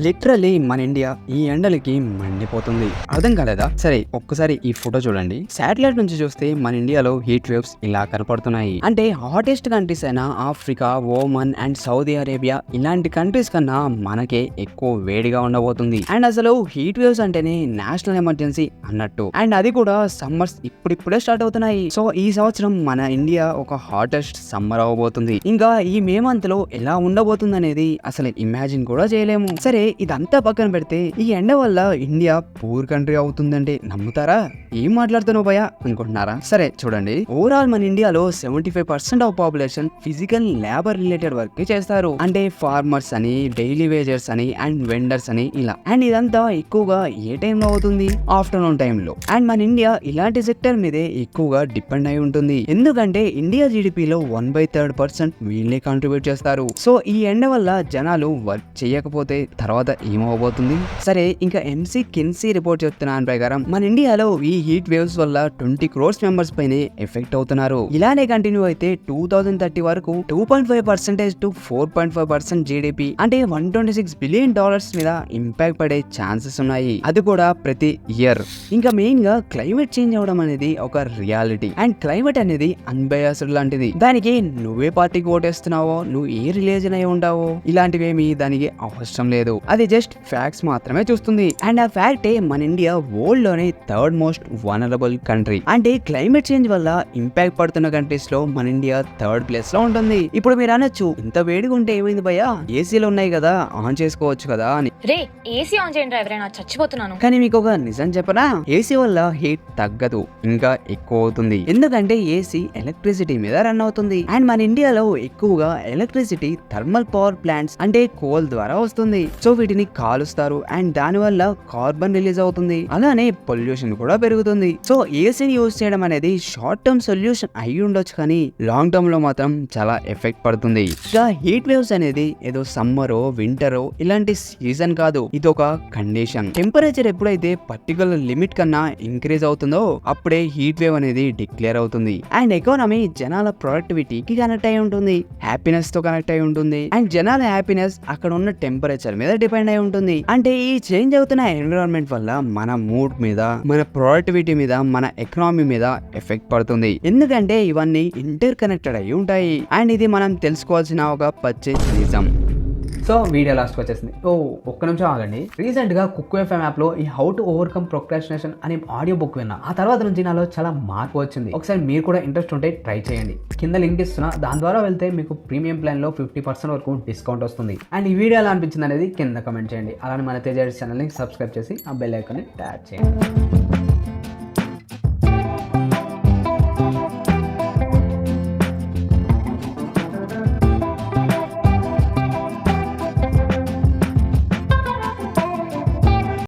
Literally మన India ఈ ఎండలకి మండిపోతుంది. అర్థం కాలేదా? సరే ఒక్కసారి ఈ ఫోటో చూడండి. శాటిలైట్ నుంచి చూస్తే మన ఇండియాలో హీట్ వేవ్స్ ఇలా కనపడుతున్నాయి. అంటే హాటెస్ట్ కంట్రీస్ అయిన ఆఫ్రికా, ఓమన్ అండ్ సౌదీ అరేబియా ఇలాంటి కంట్రీస్ కన్నా మనకే ఎక్కువ వేడిగా ఉండబోతుంది. అండ్ అసలు హీట్ వేవ్స్ అంటేనే నేషనల్ ఎమర్జెన్సీ అన్నట్టు. అండ్ అది కూడా సమ్మర్స్ ఇప్పుడిప్పుడే స్టార్ట్ అవుతున్నాయి. సో ఈ సంవత్సరం మన ఇండియా ఒక హాటెస్ట్ సమ్మర్ అవబోతుంది. ఇంకా ఈ మే మంత్ లో ఎలా ఉండబోతుంది అనేది అసలు ఇమాజిన్ కూడా చేయలేము. సరే ఇదంతా పక్కన పెడితే ఈ ఎండ వల్ల ఇండియా పూర్ కంట్రీ అవుతుందంటే నమ్ముతారా? ఏం మాట్లాడుతున్నావు భయ అనుకుంటున్నారా? సరే చూడండి, ఓవరాల్ మన ఇండియాలో 75% of population physical labour related work చేస్తారు. అంటే ఫార్మర్స్ అని, డైలీ వేజర్స్ అని అండ్ వెండర్స్ అని ఇలా. అండ్ ఇదంతా ఎక్కువగా ఏ టైంలో అవుతుంది? ఆఫ్టర్నూన్ టైంలో. అండ్ మన ఇండియా ఇలాంటి సెక్టర్ మీదే ఎక్కువగా డిపెండ్ అయి ఉంటుంది. ఎందుకంటే ఇండియా జీడిపిలో 1/3% వీళ్ళే కాంట్రిబ్యూట్ చేస్తారు. సో ఈ ఎండ వల్ల జనాలు వర్క్ చేయకపోతే తర్వాత ఏమవబోతుంది? సరే ఇంకా ఎంసీ కిన్సీ రిపోర్ట్ చెప్తున్న దాని ప్రకారం మన ఇండియాలో ఈ హీట్ వేవ్స్ వల్ల 20 crores మెంబర్స్ పైనే ఎఫెక్ట్ అవుతున్నారు. ఇలానే కంటిన్యూ అయితే 2030 వరకు 2.5% to 4.5% జీడిపి అంటే $126 బిలియన్ మీద ఇంపాక్ట్ పడే ఛాన్సెస్ ఉన్నాయి. అది కూడా ప్రతి ఇయర్. ఇంకా మెయిన్ గా క్లైమేట్ చేంజ్ అవడం అనేది ఒక రియాలిటీ. అండ్ క్లైమేట్ అనేది అన్బయాస్డ్ లాంటిది. దానికి నువ్వే పార్టీకి ఓటేస్తున్నావో, నువ్వు ఏ రిలీజన్ అయి ఉంటావో ఇలాంటివేమీ దానికి అవసరం లేదు. అది జస్ట్ ఫ్యాక్ట్స్ మాత్రమే చూస్తుంది. అండ్ ఆ ఫ్యాక్టే మన ఇండియా వరల్డ్ లోనే థర్డ్ మోస్ట్ వనరబుల్ కంట్రీ. అంటే క్లైమేట్ చేంజ్ వల్ల ఇంపాక్ట్ పడుతున్న కంట్రీస్ లో మన ఇండియా థర్డ్ ప్లేస్ లో ఉంటుంది. ఇప్పుడు మీరు అనొచ్చు, ఇంత వేడిగా ఉంటే ఏమైంది భయ్యా, ఏసీలు ఉన్నాయి కదా, ఆన్ చేసుకోవచ్చు కదా అని. రే ఏసీ ఆన్ చేయండి, ఎవరైనా చచ్చిపోతున్నాను. కానీ మీకు ఒక నిజం చెప్పనా, ఏసీ వల్ల హీట్ తగ్గదు, ఇంకా ఎక్కువ అవుతుంది. ఎందుకంటే ఏసీ ఎలక్ట్రిసిటీ మీద రన్ అవుతుంది. అండ్ మన ఇండియాలో ఎక్కువగా ఎలక్ట్రిసిటీ థర్మల్ పవర్ ప్లాంట్స్ అంటే కోల్ ద్వారా వస్తుంది. సో వీటిని కాలుస్తారు అండ్ దాని వల్ల కార్బన్ రిలీజ్ అవుతుంది. అలానే పొల్యూషన్ కూడా పెరుగుతుంది. సో ఏసీని యూజ్ చేయడం అనేది షార్ట్ టర్మ్ సొల్యూషన్ అయి ఉండొచ్చు, కానీ లాంగ్ టర్మ్ లో మాత్రం చాలా ఎఫెక్ట్ పడుతుంది. ఇంకా హీట్ వేవ్స్ అనేది ఏదో సమ్మరో వింటరో ఇలాంటి సీజన్ కాదు, ఇది ఒక కండిషన్. టెంపరేచర్ ఎప్పుడైతే పర్టికులర్ లిమిట్ కన్నా ఇంక్రీజ్ అవుతుందో అప్పుడే హీట్ వేవ్ అనేది డిక్లేర్ అవుతుంది. అండ్ ఎకానమీ జనాల ప్రొడక్టివిటీకి కనెక్ట్ అయి ఉంటుంది, హ్యాపీనెస్ తో కనెక్ట్ అయి ఉంటుంది. అండ్ జనాల హ్యాపీనెస్ అక్కడ ఉన్న టెంపరేచర్ మీద డిపెండ్ అయి ఉంటుంది. అంటే ఈ చేంజ్ అవుతున్న ఎన్విరాన్మెంట్ వల్ల మన మూడ్ మీద, మన ప్రొడక్టివిటీ మీద, మన ఎకనామీ మీద ఎఫెక్ట్ పడుతుంది. ఎందుకంటే ఇవన్నీ ఇంటర్ కనెక్టెడ్ అయి ఉంటాయి. అండ్ ఇది మనం తెలుసుకోవాల్సిన ఒక పచ్చి నిజం. సో వీడియో లాస్ట్కి వచ్చేసింది. ఒక్క నిమిషం ఆగండి. రీసెంట్గా కుక్ ఎఫ్ఎం యాప్లో ఈ హౌ టు ఓవర్కమ్ ప్రొక్రాస్టినేషన్ అనే ఆడియో బుక్ విన్నా. ఆ తర్వాత నుంచి నాలో చాలా మార్పు వచ్చింది. ఒకసారి మీరు కూడా ఇంట్రెస్ట్ ఉంటే ట్రై చేయండి. కింద లింక్ ఇస్తున్నా, దాని ద్వారా వెళ్తే మీకు ప్రీమియం ప్లాన్లో 50% వరకు డిస్కౌంట్ వస్తుంది. అండ్ ఈ వీడియో ఎలా అనిపించింది అనేది కింద కమెంట్ చేయండి. అలానే మన తేజ ఛానల్ని సబ్స్క్రైబ్ చేసి ఆ బెల్ ఐకాన్ని ట్యాప్ చేయండి.